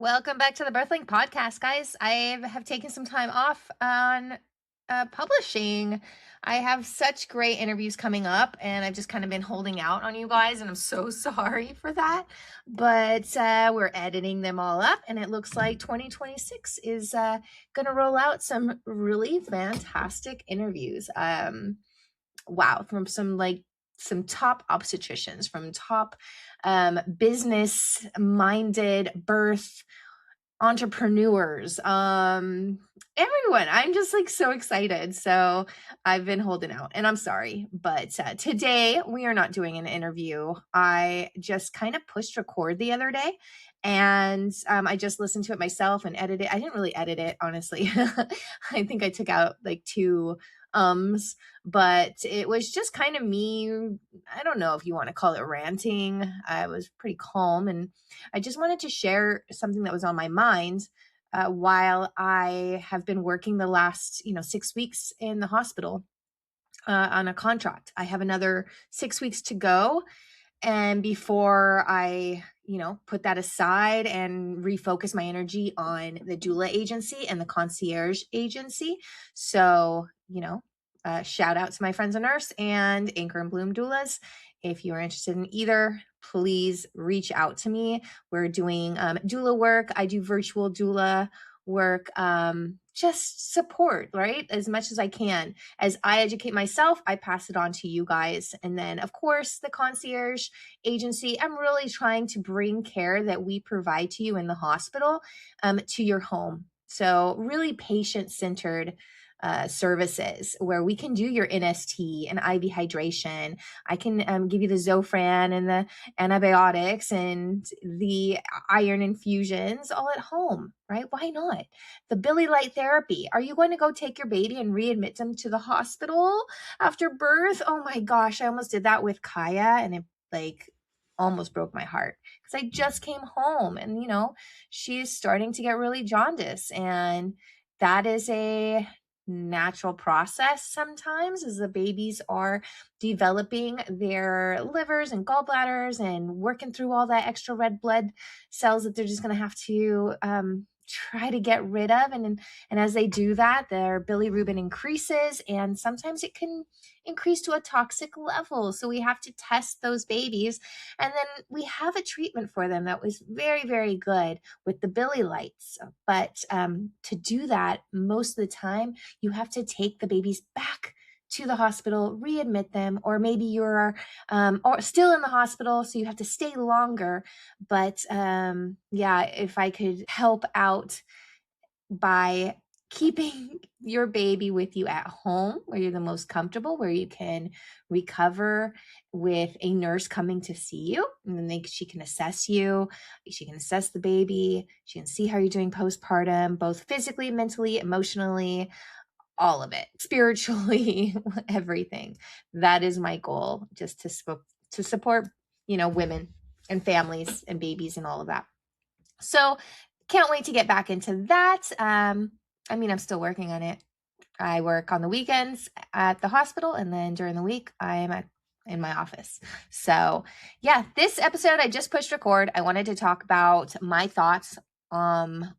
Welcome back to the Birthling podcast, guys. I have taken some time off on publishing. I have such great interviews coming up, and I've just kind of been holding out on you guys, and I'm so sorry for that. But we're editing them all up, and it looks like 2026 is going to roll out some really fantastic interviews. Wow, from some top obstetricians, from top business minded birth entrepreneurs, everyone. I'm just like so excited. So I've been holding out, and I'm sorry, but today we are not doing an interview. I just kind of pushed record the other day, and I just listened to it myself and edited it. I didn't really edit it, honestly. I think I took out like two but it was just kind of me. I don't know if you want to call it ranting. I was pretty calm, and I just wanted to share something that was on my mind while I have been working the last 6 weeks in the hospital on a contract. I have another 6 weeks to go, and before I put that aside and refocus my energy on the doula agency and the concierge agency. So shout out to my friends in nurse and Anchor and Bloom doulas. If you are interested in either, please reach out to me. We're doing doula work. I do virtual doula work. Just support, right? As much as I can. As I educate myself, I pass it on to you guys. And then, of course, the concierge agency, I'm really trying to bring care that we provide to you in the hospital to your home. So really patient-centered services where we can do your NST and IV hydration. I can give you the Zofran and the antibiotics and the iron infusions all at home, right? Why not? The Billy Light therapy. Are you going to go take your baby and readmit them to the hospital after birth? Oh my gosh, I almost did that with Kaya, and it almost broke my heart because I just came home, and she's starting to get really jaundice, and that is a natural process sometimes as the babies are developing their livers and gallbladders and working through all that extra red blood cells that they're just going to have to try to get rid of. And as they do that, their bilirubin increases, and sometimes it can increase to a toxic level. So we have to test those babies. And then we have a treatment for them that was very, very good with the Billy Lights. But to do that, most of the time, you have to take the babies back to the hospital, readmit them, or maybe you're or still in the hospital, so you have to stay longer. But if I could help out by keeping your baby with you at home where you're the most comfortable, where you can recover with a nurse coming to see you, and then she can assess you, she can assess the baby, she can see how you're doing postpartum, both physically, mentally, emotionally, all of it, spiritually, everything. That is my goal, just to support, women and families and babies and all of that. So can't wait to get back into that. I'm still working on it. I work on the weekends at the hospital, and then during the week I am in my office. So yeah, this episode I just pushed record. I wanted to talk about my thoughts on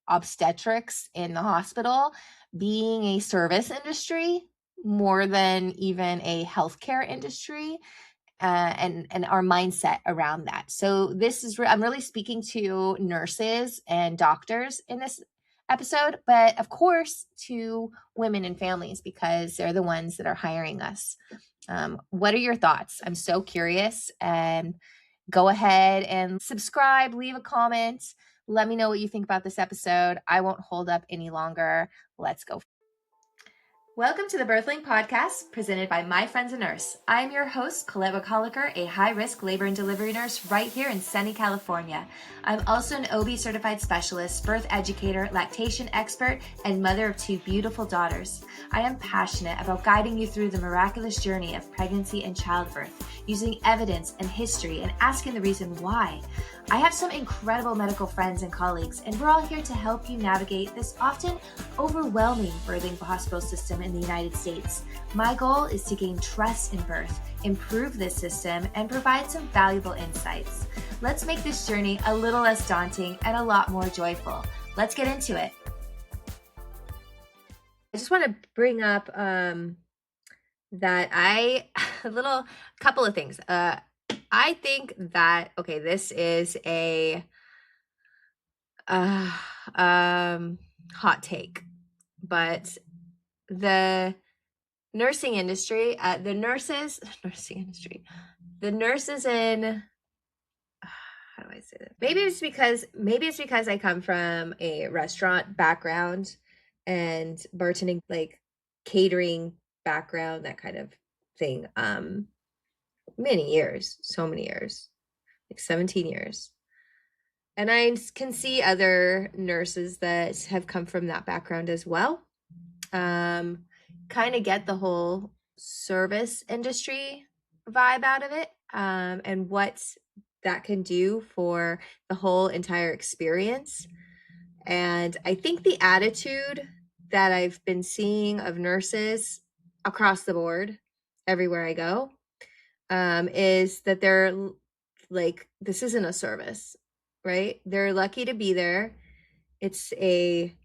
obstetrics in the hospital being a service industry more than even a healthcare industry, and our mindset around that. So I'm really speaking to nurses and doctors in this episode, but of course to women and families, because they're the ones that are hiring us. What are your thoughts? I'm so curious. And go ahead and subscribe, leave a comment. Let me know what you think about this episode. I won't hold up any longer. Let's go. Welcome to the Birthling Podcast, presented by My Friends in Nurse. I'm your host, Colette Wacoliker, a high-risk labor and delivery nurse right here in sunny California. I'm also an OB certified specialist, birth educator, lactation expert, and mother of two beautiful daughters. I am passionate about guiding you through the miraculous journey of pregnancy and childbirth, using evidence and history and asking the reason why. I have some incredible medical friends and colleagues, and we're all here to help you navigate this often overwhelming birthing hospital system in the United States. My goal is to gain trust in birth, improve this system, and provide some valuable insights. Let's make this journey a little less daunting and a lot more joyful. Let's get into it. I just want to bring up that a couple of things. I think that, okay, this is a hot take, but the nursing industry, the nurses in, how do I say that? Maybe it's because I come from a restaurant background and bartending, like catering background, that kind of thing. Many years, so many years, like 17 years. And I can see other nurses that have come from that background as well. Kind of get the whole service industry vibe out of it, and what that can do for the whole entire experience. And I think the attitude that I've been seeing of nurses across the board, everywhere I go, is that they're like, this isn't a service, right? They're lucky to be there. It's a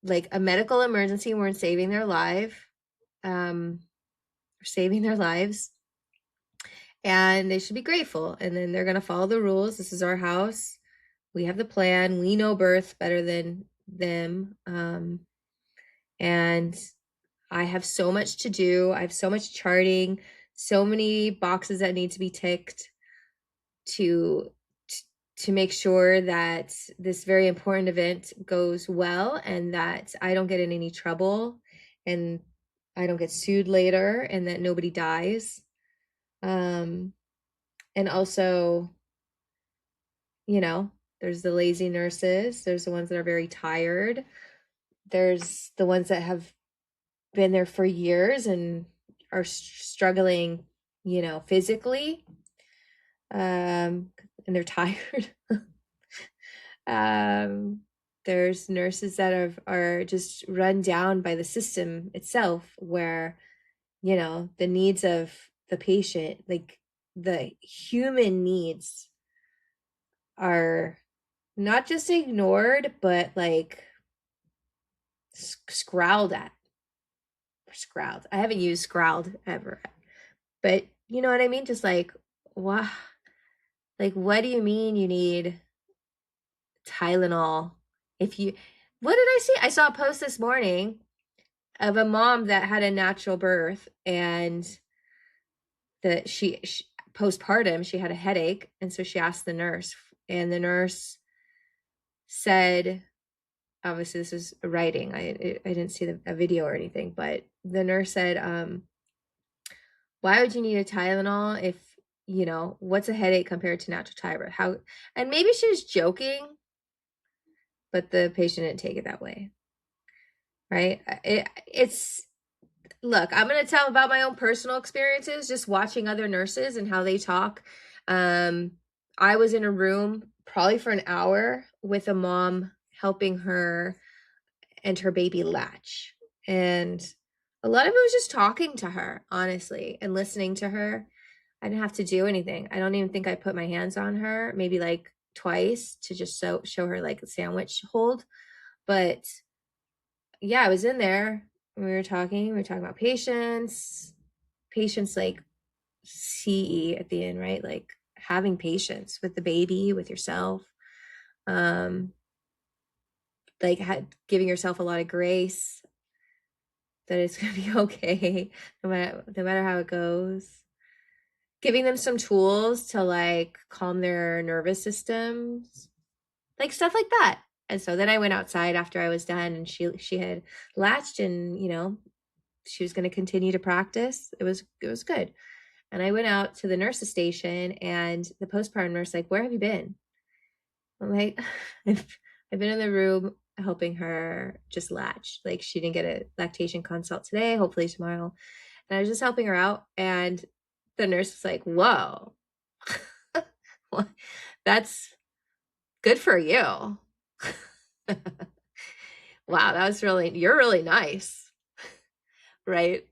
medical emergency. We're saving their life, saving their lives, and they should be grateful. And then they're going to follow the rules. This is our house. We have the plan. We know birth better than them. And I have so much to do. I have so much charting, so many boxes that need to be ticked to make sure that this very important event goes well, and that I don't get in any trouble, and I don't get sued later, and that nobody dies. And also, there's the lazy nurses. There's the ones that are very tired. There's the ones that have been there for years and are struggling, physically. And they're tired. There's nurses that are just run down by the system itself, where, the needs of the patient, like the human needs, are not just ignored, but like scowled at. Scowled. I haven't used scowled ever, but you know what I mean? Just like, wow. Like, what do you mean you need Tylenol? What did I see? I saw a post this morning of a mom that had a natural birth, and that she postpartum, she had a headache. And so she asked the nurse, and the nurse said, obviously this is writing. I didn't see a video or anything, but the nurse said, why would you need a Tylenol if, what's a headache compared to natural childbirth? And maybe she was joking, but the patient didn't take it that way, right? Look, I'm going to tell about my own personal experiences, just watching other nurses and how they talk. I was in a room probably for an hour with a mom, helping her and her baby latch. And a lot of it was just talking to her, honestly, and listening to her. I didn't have to do anything. I don't even think I put my hands on her, maybe like twice, to just show her like a sandwich hold. But yeah, I was in there. We were talking about patience like CE at the end, right? Like having patience with the baby, with yourself, like giving yourself a lot of grace that it's gonna be okay, no matter how it goes. Giving them some tools to like calm their nervous systems, like stuff like that. And so then I went outside after I was done, and she had latched, and she was going to continue to practice. It was good. And I went out to the nurse's station, and the postpartum nurse like, where have you been? I'm like, I've been in the room helping her just latch. Like, she didn't get a lactation consult today, hopefully tomorrow. And I was just helping her out. And the nurse was like, whoa, that's good for you. Wow, you're really nice. Right?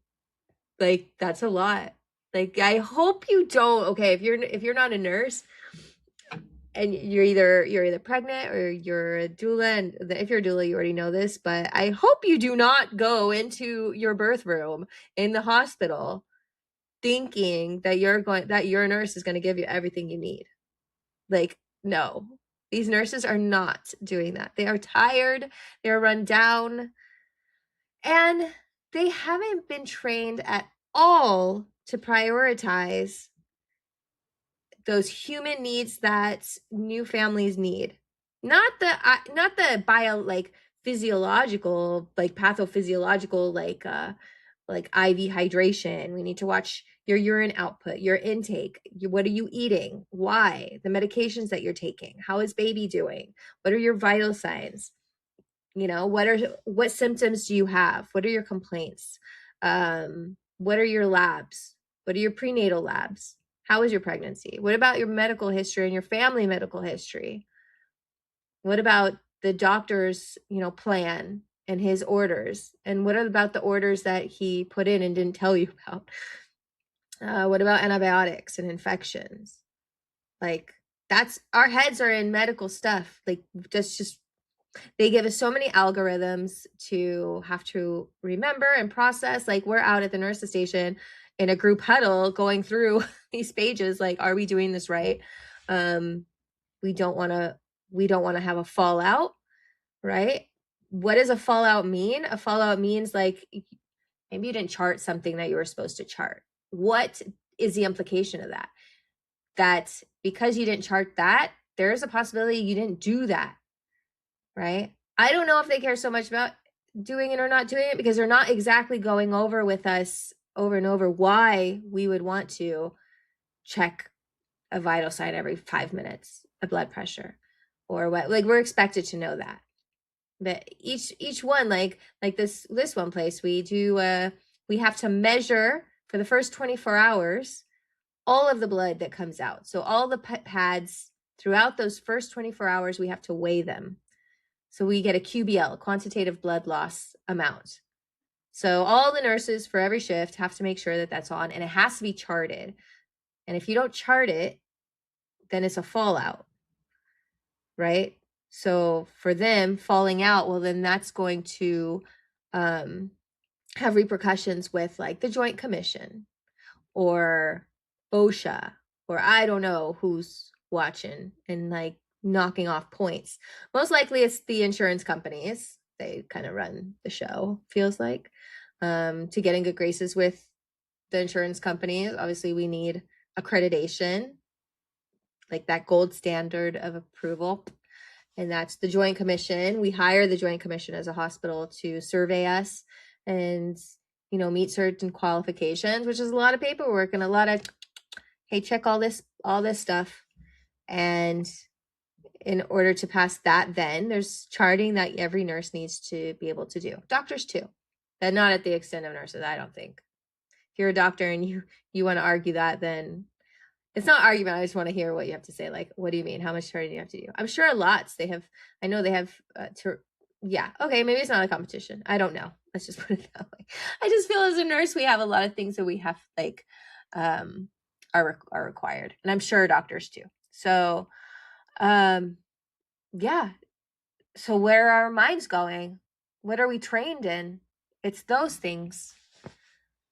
Like, that's a lot. Like, I hope you don't, okay, if you're not a nurse, and you're either pregnant or you're a doula, and if you're a doula, you already know this, but I hope you do not go into your birth room in the hospital thinking that your nurse is going to give you everything you need. Like, no. These nurses are not doing that. They are tired, they're run down, and they haven't been trained at all to prioritize those human needs that new families need. Not the bio, like physiological, like pathophysiological, like IV hydration. We need to watch your urine output, your intake. What are you eating? Why? The medications that you're taking. How is baby doing? What are your vital signs? What symptoms do you have? What are your complaints? What are your labs? What are your prenatal labs? How is your pregnancy? What about your medical history and your family medical history? What about the doctor's, plan and his orders? And what about the orders that he put in and didn't tell you about? What about antibiotics and infections? Like, that's our heads are in medical stuff. Like, just they give us so many algorithms to have to remember and process. Like, we're out at the nurse's station in a group huddle going through these pages. Like, are we doing this right? We don't want to have a fallout, right? What does a fallout mean? A fallout means like maybe you didn't chart something that you were supposed to chart. What is the implication of that? That because you didn't chart that, there's a possibility you didn't do that, right? I don't know if they care so much about doing it or not doing it, because they're not exactly going over with us over and over why we would want to check a vital sign every 5 minutes, a blood pressure, or what. Like, we're expected to know that. But each one, like this one place, we have to measure for the first 24 hours all of the blood that comes out. So all the pads throughout those first 24 hours, we have to weigh them. So we get a QBL, quantitative blood loss amount. So all the nurses for every shift have to make sure that that's on, and it has to be charted. And if you don't chart it, then it's a fallout, right? So for them falling out, well, then that's going to have repercussions with like the Joint Commission or OSHA, or I don't know who's watching and like knocking off points. Most likely it's the insurance companies. They kind of run the show, feels like, to get in good graces with the insurance companies. Obviously, we need accreditation, like that gold standard of approval. And that's the Joint Commission. We hire the Joint Commission as a hospital to survey us and, meet certain qualifications, which is a lot of paperwork and a lot of, hey, check all this stuff. And in order to pass that, then there's charting that every nurse needs to be able to do. Doctors too, but not at the extent of nurses, I don't think. If you're a doctor and you want to argue that, then it's not argument. I just want to hear what you have to say. Like, what do you mean? How much charting do you have to do? I'm sure lots. I know they have, yeah. Okay. Maybe it's not a competition. I don't know. Let's just put it that way. I just feel as a nurse, we have a lot of things that we have like, are required. And I'm sure doctors too. So, yeah. So where are our minds going? What are we trained in? It's those things.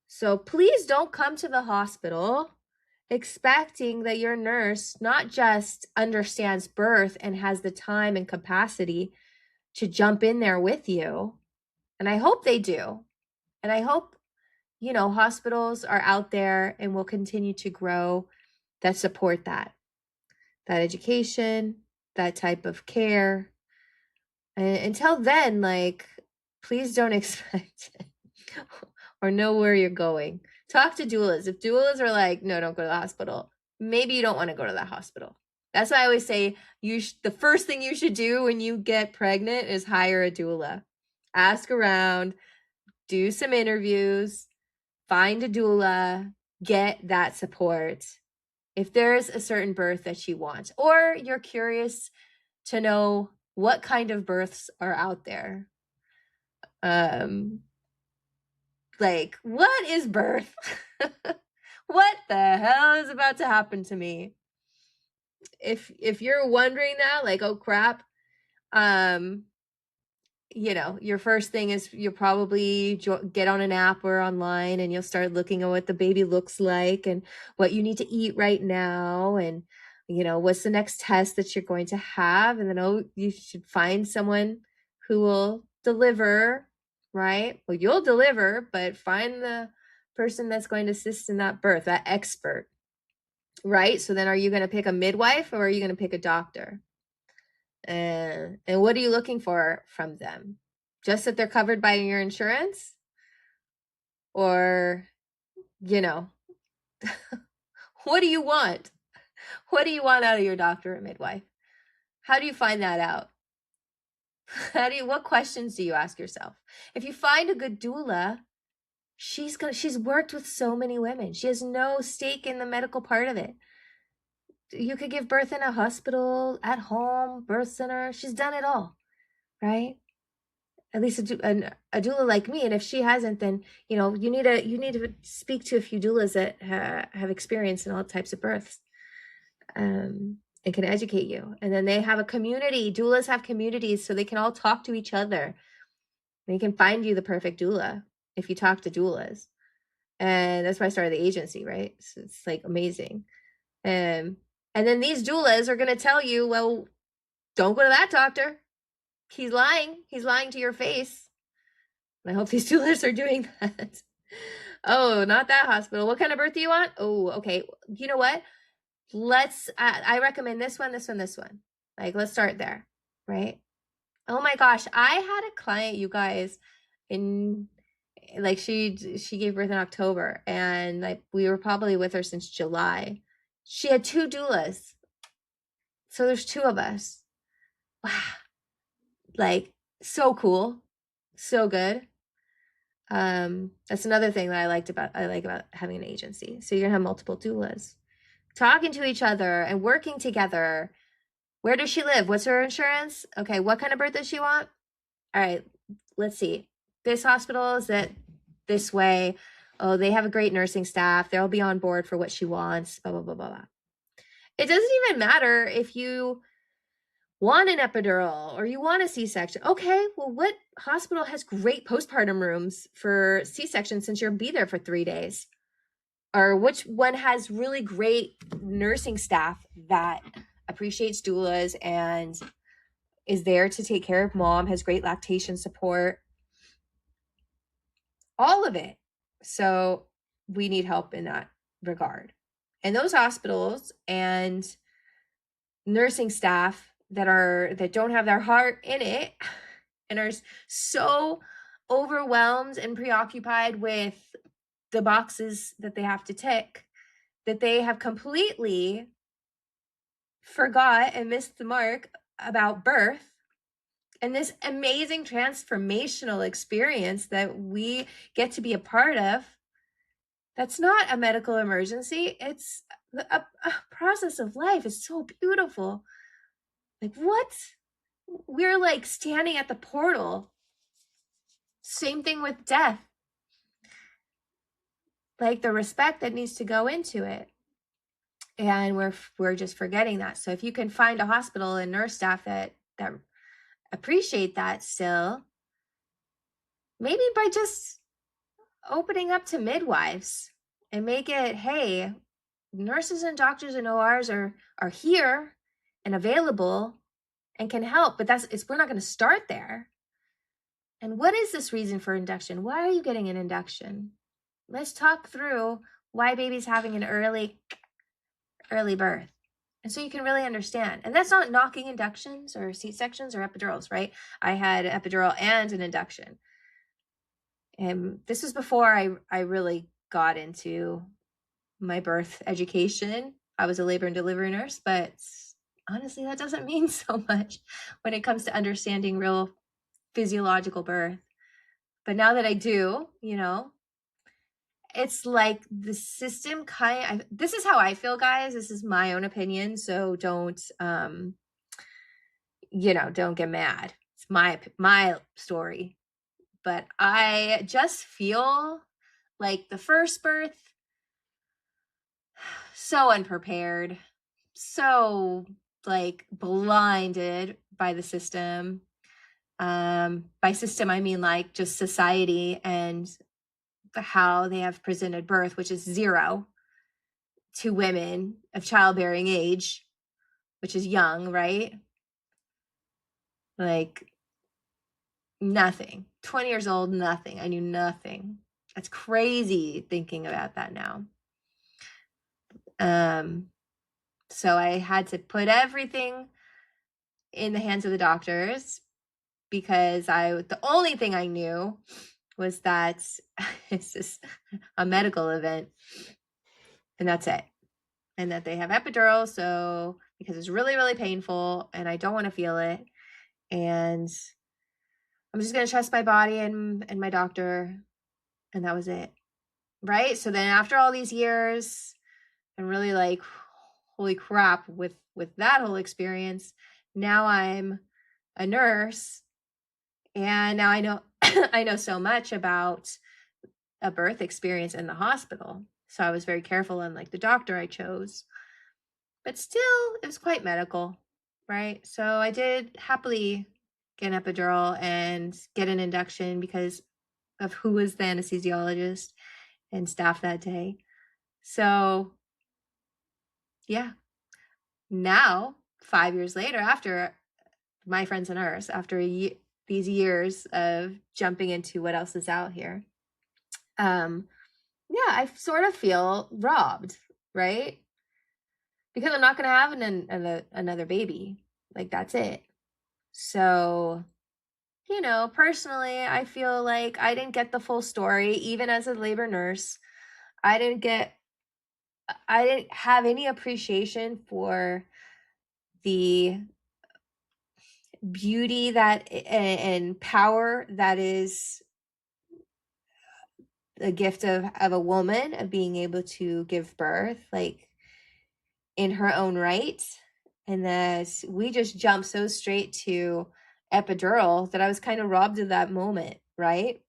So please don't come to the hospital expecting that your nurse not just understands birth and has the time and capacity to jump in there with you. And I hope they do. And I hope, hospitals are out there and will continue to grow that support that education, that type of care. And until then, like, please don't expect it or know where you're going. Talk to doulas. If doulas are like, no, don't go to the hospital, maybe you don't want to go to that hospital. That's why I always say the first thing you should do when you get pregnant is hire a doula. Ask around, do some interviews, find a doula, get that support. If there's a certain birth that you want, or you're curious to know what kind of births are out there. Like, what is birth? What the hell is about to happen to me? if you're wondering that, like, oh crap, um, your first thing is you'll probably get on an app or online and you'll start looking at what the baby looks like and what you need to eat right now and what's the next test that you're going to have, and then you should find someone who will deliver, right? Well, you'll deliver, but find the person that's going to assist in that birth, that expert, right? So then are you going to pick a midwife or are you going to pick a doctor? And what are you looking for from them? Just that they're covered by your insurance? Or, you know, what do you want? What do you want out of your doctor or midwife? How do you find that out? What questions do you ask yourself? If you find a good doula, she's worked with so many women. She has no stake in the medical part of it. You could give birth in a hospital, at home, birth center. She's done it all, right? At least a doula like me. And if she hasn't, then you need to speak to a few doulas that have experience in all types of births, and can educate you. And then they have a community. Doulas have communities, so they can all talk to each other. They can find you the perfect doula if you talk to doulas. And that's why I started the agency, right? So it's like amazing. And then these doulas are going to tell you, well, don't go to that doctor. He's lying. He's lying to your face. I hope these doulas are doing that. Oh, not that hospital. What kind of birth do you want? Oh, okay. You know what? I recommend this one, this one, this one. Like, let's start there, right? Oh my gosh. I had a client, you guys, in like she gave birth in October, and like we were probably with her since July. She had 2 doulas. So there's 2 of us. Wow. Like, so cool. So good. That's another thing that I like about having an agency. So you're gonna have multiple doulas talking to each other and working together. Where does she live? What's her insurance? Okay, what kind of birth does she want? All right, let's see. This hospital is it this way. Oh, they have a great nursing staff. They'll be on board for what she wants. Blah blah blah blah blah. It doesn't even matter if you want an epidural or you want a C-section. Okay, well, what hospital has great postpartum rooms for C-section since you'll be there for 3 days? Or which one has really great nursing staff that appreciates doulas and is there to take care of mom, has great lactation support, all of it. So we need help in that regard. And those hospitals and nursing staff that don't have their heart in it and are so overwhelmed and preoccupied with the boxes that they have to tick that they have completely forgot and missed the mark about birth and this amazing transformational experience that we get to be a part of. That's not a medical emergency. It's a process of life. It's so beautiful. Like, what? We're like standing at the portal. Same thing with death. Like the respect that needs to go into it. And we're just forgetting that. So if you can find a hospital and nurse staff that appreciate that still, maybe by just opening up to midwives and make it, hey, nurses and doctors and ORs are here and available and can help, but we're not going to start there. And what is this reason for induction? Why are you getting an induction? Let's talk through why baby's having an early birth. And so you can really understand. And that's not knocking inductions or C-sections or epidurals, right? I had an epidural and an induction. And this was before I really got into my birth education. I was a labor and delivery nurse, but honestly, that doesn't mean so much when it comes to understanding real physiological birth. But now that I do, it's like the system this is how I feel, guys. This is my own opinion. So don't get mad. It's my story. But I just feel like the first birth, so unprepared. so like blinded by the system. By system, I mean like just society and how they have presented birth, which is 0 to women of childbearing age, which is young, right? Like nothing. 20 years old, nothing. I knew nothing. That's crazy thinking about that now. So I had to put everything in the hands of the doctors because the only thing I knew was that it's just a medical event and that's it. And that they have epidural, so because it's really, really painful and I don't want to feel it. And I'm just going to trust my body and my doctor. And that was it. Right? So then after all these years and really like, holy crap, with that whole experience, now I'm a nurse and now I know I know so much about a birth experience in the hospital. So I was very careful on like the doctor I chose. But still, it was quite medical, right? So I did happily get an epidural and get an induction because of who was the anesthesiologist and staff that day. So, yeah, now 5 years later, after my friend's a nurse, after these years of jumping into what else is out here, yeah, I sort of feel robbed, right? Because I'm not going to have another baby. Like, that's it. So, personally, I feel like I didn't get the full story, even as a labor nurse. I didn't have any appreciation for the beauty and power that is a gift of a woman, of being able to give birth, like in her own right. And that we just jumped so straight to epidural that I was kind of robbed of that moment, right?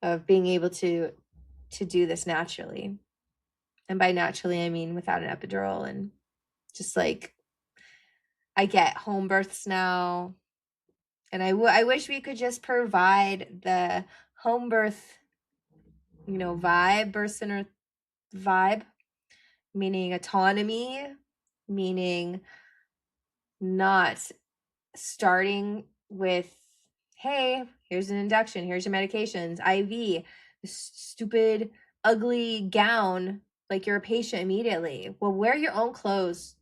Of being able to do this naturally. And by naturally, I mean without an epidural. And just like, I get home births now. And I wish we could just provide the home birth, birth center vibe, meaning autonomy, meaning not starting with, hey, here's an induction, here's your medications, IV, this stupid, ugly gown, like you're a patient immediately. Well, wear your own clothes.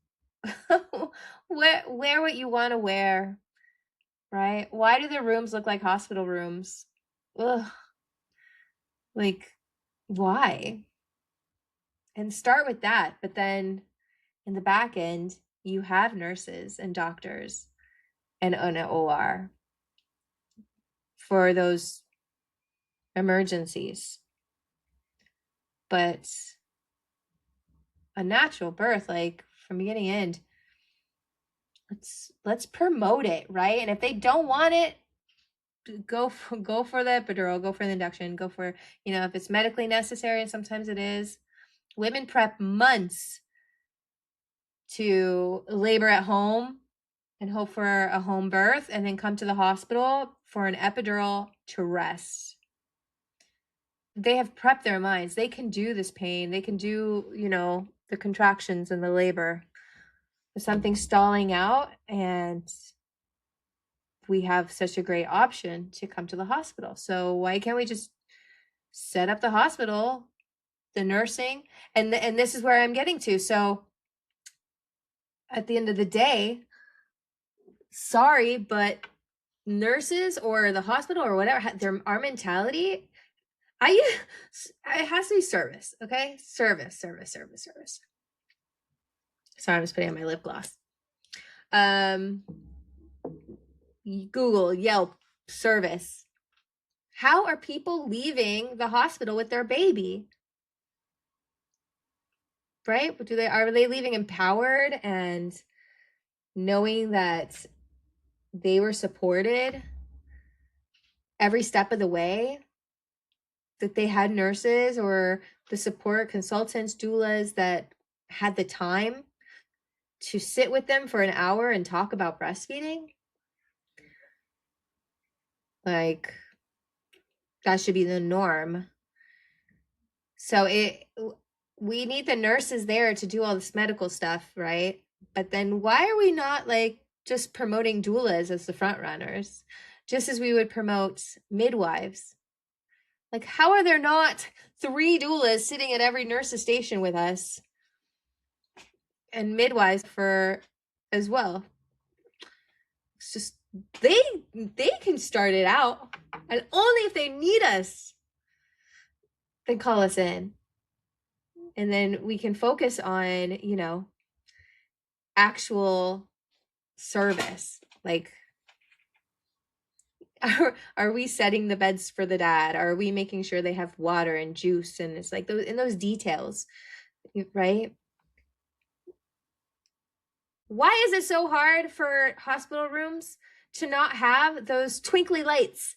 wear what you want to wear, right? Why do the rooms look like hospital rooms? Ugh. Like, why? And start with that. But then in the back end, you have nurses and doctors and an OR for those emergencies. But a natural birth, like from beginning to end, let's promote it, right? And if they don't want it, go for the epidural, go for the induction, go for, if it's medically necessary, and sometimes it is. Women prep months to labor at home and hope for a home birth and then come to the hospital for an epidural to rest. They have prepped their minds. They can do this pain. They can do, the contractions and the labor. If something's stalling out and we have such a great option to come to the hospital. So why can't we just set up the hospital, the nursing, and this is where I'm getting to. So at the end of the day, sorry, but nurses or the hospital or whatever, our mentality, it has to be service, okay? Service. Sorry, I'm just putting on my lip gloss. Google, Yelp, service. How are people leaving the hospital with their baby? Right? Are they leaving empowered and knowing that they were supported every step of the way? That they had nurses or the support consultants, doulas that had the time to sit with them for an hour and talk about breastfeeding, like that should be the norm. So we need the nurses there to do all this medical stuff, right? But then why are we not like just promoting doulas as the front runners, just as we would promote midwives? Like, how are there not 3 doulas sitting at every nurse's station with us and midwives for as well? It's just they can start it out, and only if they need us, then call us in, and then we can focus on, actual service. Like, are we setting the beds for the dad? Are we making sure they have water and juice? And it's like those details, right? Why is it so hard for hospital rooms to not have those twinkly lights?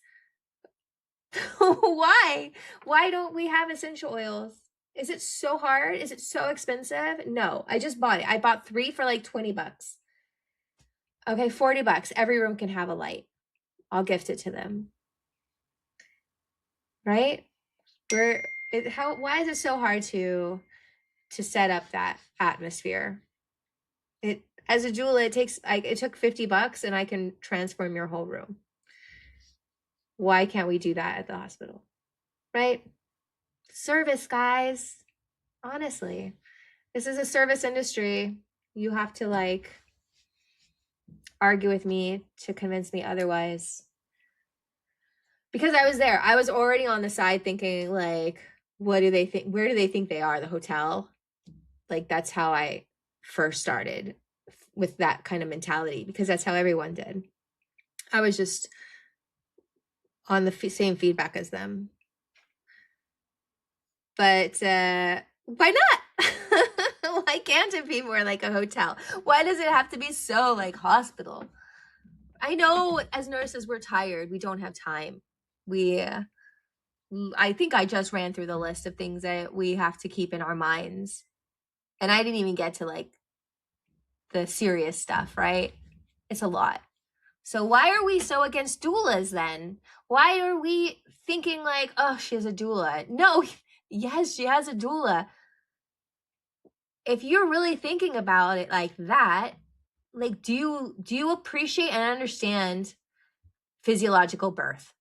Why? Why don't we have essential oils? Is it so hard? Is it so expensive? No, I just bought it. I bought 3 for like $20. Okay, $40. Every room can have a light. I'll gift it to them. Right? Why is it so hard to set up that atmosphere? As a doula, it took $50 and I can transform your whole room. Why can't we do that at the hospital? Right? Service, guys. Honestly, this is a service industry. You have to like argue with me to convince me otherwise. Because I was there. I was already on the side thinking like, what do they think? Where do they think they are? The hotel? Like, that's how I first started with that kind of mentality, because that's how everyone did. I was just on the same feedback as them. But why not? Why can't it be more like a hotel? Why does it have to be so like hospital? I know as nurses we're tired. We don't have time. I think I just ran through the list of things that we have to keep in our minds. And I didn't even get to like the serious stuff, right? It's a lot. So why are we so against doulas then? Why are we thinking like, oh, she has a doula? No, yes, she has a doula. If you're really thinking about it like that, like, do you appreciate and understand physiological birth?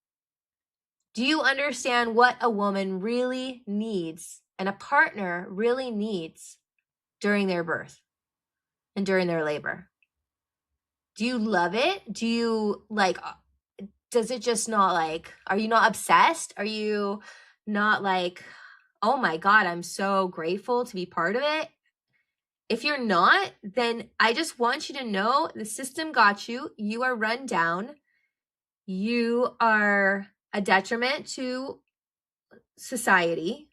Do you understand what a woman really needs and a partner really needs during their birth and during their labor? Do you love it? Do you like, does it just not like, are you not obsessed? Are you not like, oh my God, I'm so grateful to be part of it? If you're not, then I just want you to know the system got you. You are run down. You are a detriment to society.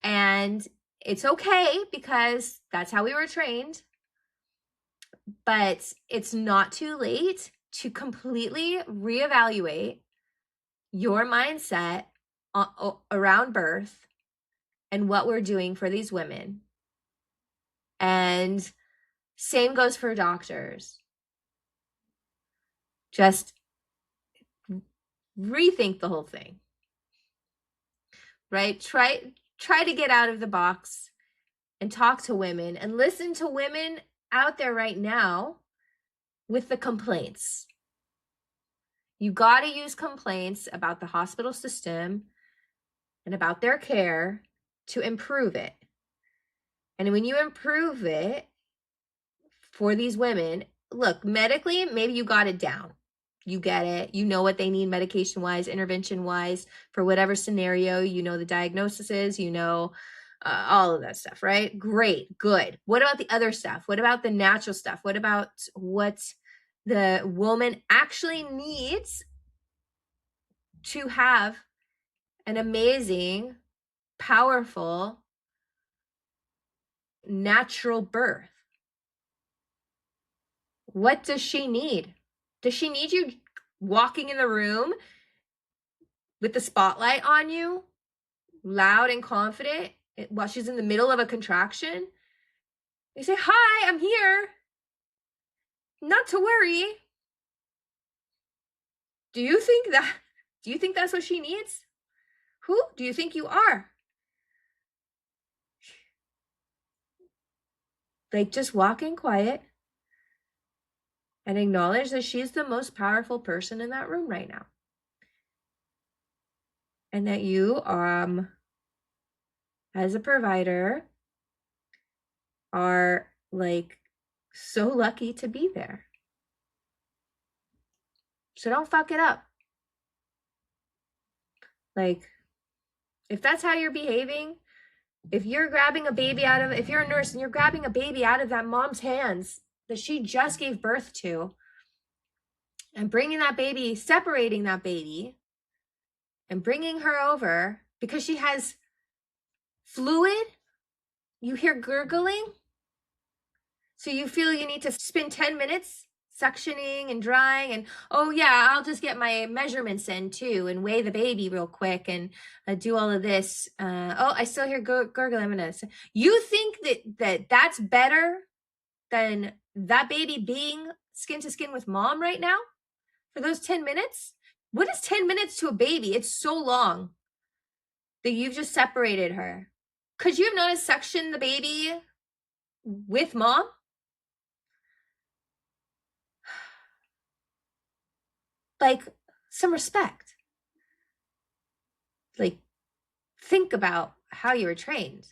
And it's okay because that's how we were trained. But it's not too late to completely reevaluate your mindset around birth and what we're doing for these women. And same goes for doctors. Just rethink the whole thing, right? Try to get out of the box and talk to women and listen to women out there right now with the complaints. You got to use complaints about the hospital system and about their care to improve it. And when you improve it for these women, look, medically, maybe you got it down. You get it. You know what they need medication wise, intervention wise, for whatever scenario. You know the diagnosis is, all of that stuff, right? Great, good. What about the other stuff? What about the natural stuff? What about what the woman actually needs to have an amazing, powerful, natural birth? What does she need? Does she need you walking in the room with the spotlight on you, loud and confident while she's in the middle of a contraction? You say, hi, I'm here. Not to worry. Do you think that's what she needs? Who do you think you are? Like, just walk in quiet and acknowledge that she's the most powerful person in that room right now. And that you, as a provider, are like so lucky to be there. So don't fuck it up. Like, if that's how you're behaving, if you're if you're a nurse and you're grabbing a baby out of that mom's hands that she just gave birth to and bringing that baby, separating that baby and bringing her over because she has fluid, you hear gurgling, so you feel you need to spend 10 minutes suctioning and drying and, oh yeah, I'll just get my measurements in too and weigh the baby real quick and do all of this. Oh, I still hear gurgling. I'm gonna say, you think that's better than that baby being skin to skin with mom right now for those 10 minutes? What is 10 minutes to a baby? It's so long that you've just separated her. Could you have not suctioned the baby with mom? Like, some respect. Like, think about how you were trained.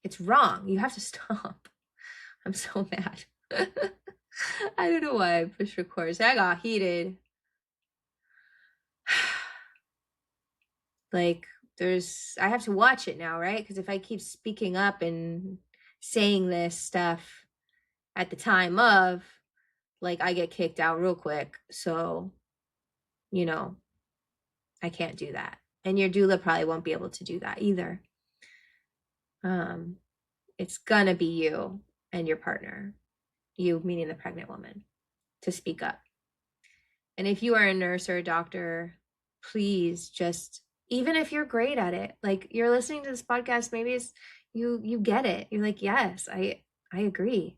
It's wrong. You have to stop. I'm so mad. I don't know why I pushed record. So I got heated. Like, I have to watch it now, right? Because if I keep speaking up and saying this stuff at the time of, like, I get kicked out real quick. So, you know, I can't do that. And your doula probably won't be able to do that either. It's gonna be you and your partner, you meaning the pregnant woman, to speak up. And if you are a nurse or a doctor, please just, even if you're great at it, like you're listening to this podcast, maybe it's you get it. You're like, yes, I agree.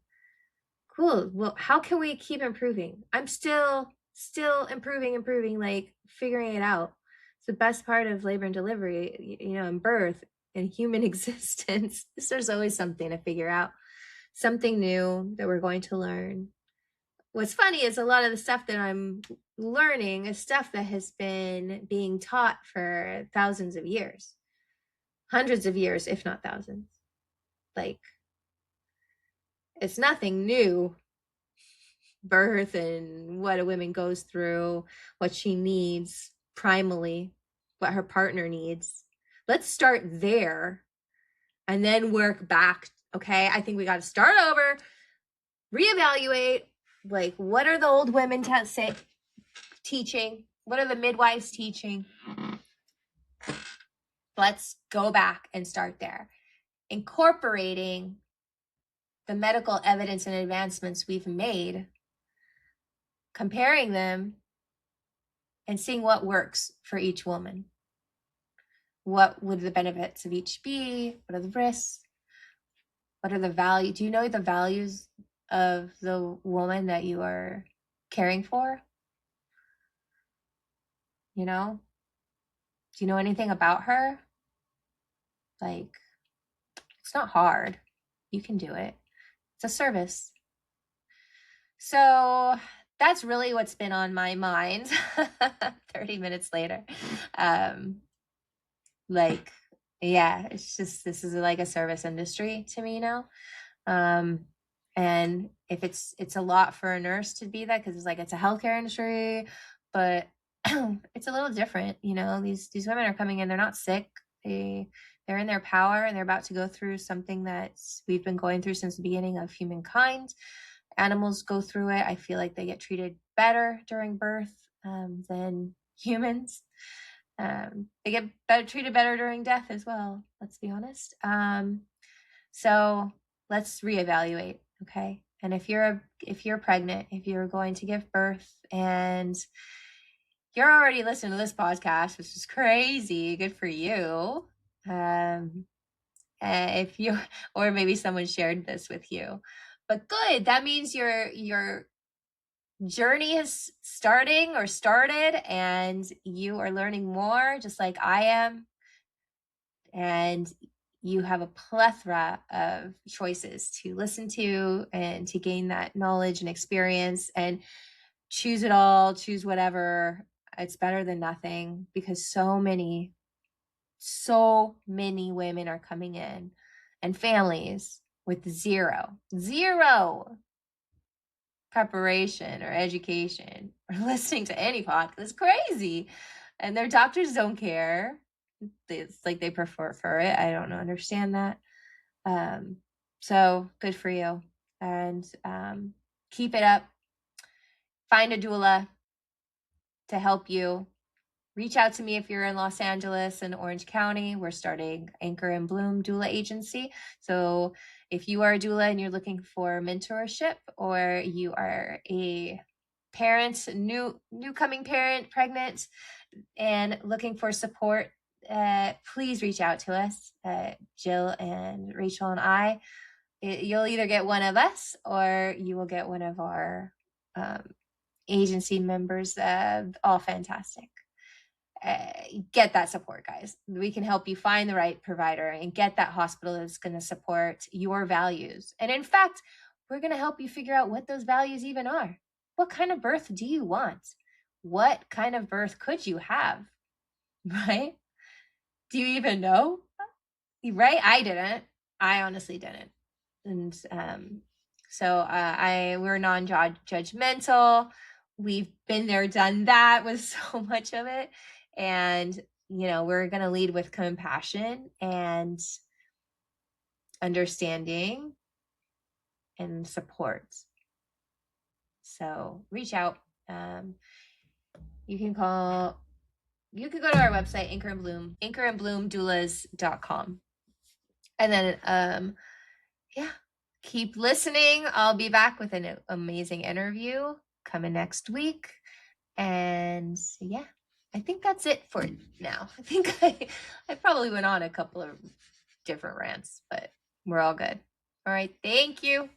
Cool. Well, how can we keep improving? I'm still improving, like figuring it out. It's the best part of labor and delivery, and birth and human existence. There's always something to figure out, something new that we're going to learn. What's funny is a lot of the stuff that I'm learning is stuff that has been being taught for thousands of years, hundreds of years, if not thousands. Like, it's nothing new. Birth and what a woman goes through, what she needs primally, what her partner needs. Let's start there and then work back. Okay, I think we got to start over, reevaluate. Like, what are the old women teaching? What are the midwives teaching? Let's go back and start there, incorporating the medical evidence and advancements we've made, comparing them, and seeing what works for each woman. What would the benefits of each be? What are the risks? What are the values? Do you know the values of the woman that you are caring for? Do you know anything about her? Like, it's not hard. You can do it. It's a service. So that's really what's been on my mind 30 minutes later. Like, yeah, it's just, this is like a service industry to me now. And if it's a lot for a nurse to be that, because it's a healthcare industry, but it's a little different. These women are coming in, they're not sick, they're in their power, and they're about to go through something that we've been going through since the beginning of humankind. Animals go through it. I feel like they get treated better during birth than humans. They get treated better during death as well, let's be honest. So let's reevaluate, okay? And if you're pregnant, if you're going to give birth, and you're already listening to this podcast, which is crazy, good for you. if you, or maybe someone shared this with you. But good, that means your journey is starting or started, and you are learning more, just like I am. And you have a plethora of choices to listen to and to gain that knowledge and experience, and choose it all, choose whatever. It's better than nothing, because so many women are coming in, and families with zero preparation or education or listening to any podcast. It's crazy. And their doctors don't care. It's like they prefer it. I don't understand that. So good for you. And keep it up. Find a doula to help you. Reach out to me if you're in Los Angeles and Orange County. We're starting Anchor and Bloom Doula Agency. So if you are a doula and you're looking for mentorship, or you are a parent, new coming parent, pregnant, and looking for support, please reach out to us, Jill and Rachel and I. You'll either get one of us, or you will get one of our agency members. All fantastic. Get that support, guys. We can help you find the right provider and get that hospital that's going to support your values. And in fact, we're going to help you figure out what those values even are. What kind of birth do you want? What kind of birth could you have? Right? Do you even know? Right? I didn't. I honestly didn't. And so we're non-judgmental. We've been there, done that with so much of it. And, we're going to lead with compassion and understanding and support. So reach out. You can go to our website, anchorandbloomdoulas.com. And then, keep listening. I'll be back with an amazing interview coming next week. And I think that's it for now. I think I probably went on a couple of different rants, but we're all good. All right. Thank you.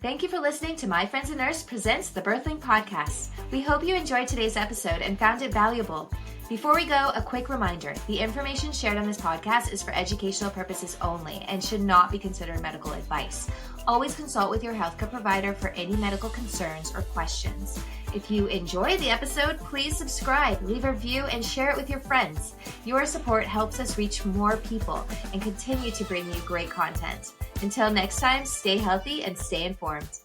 Thank you for listening to My Friends and Nurse presents the Birthling Podcast. We hope you enjoyed today's episode and found it valuable. Before we go, a quick reminder. The information shared on this podcast is for educational purposes only and should not be considered medical advice. Always consult with your healthcare provider for any medical concerns or questions. If you enjoyed the episode, please subscribe, leave a review, and share it with your friends. Your support helps us reach more people and continue to bring you great content. Until next time, stay healthy and stay informed.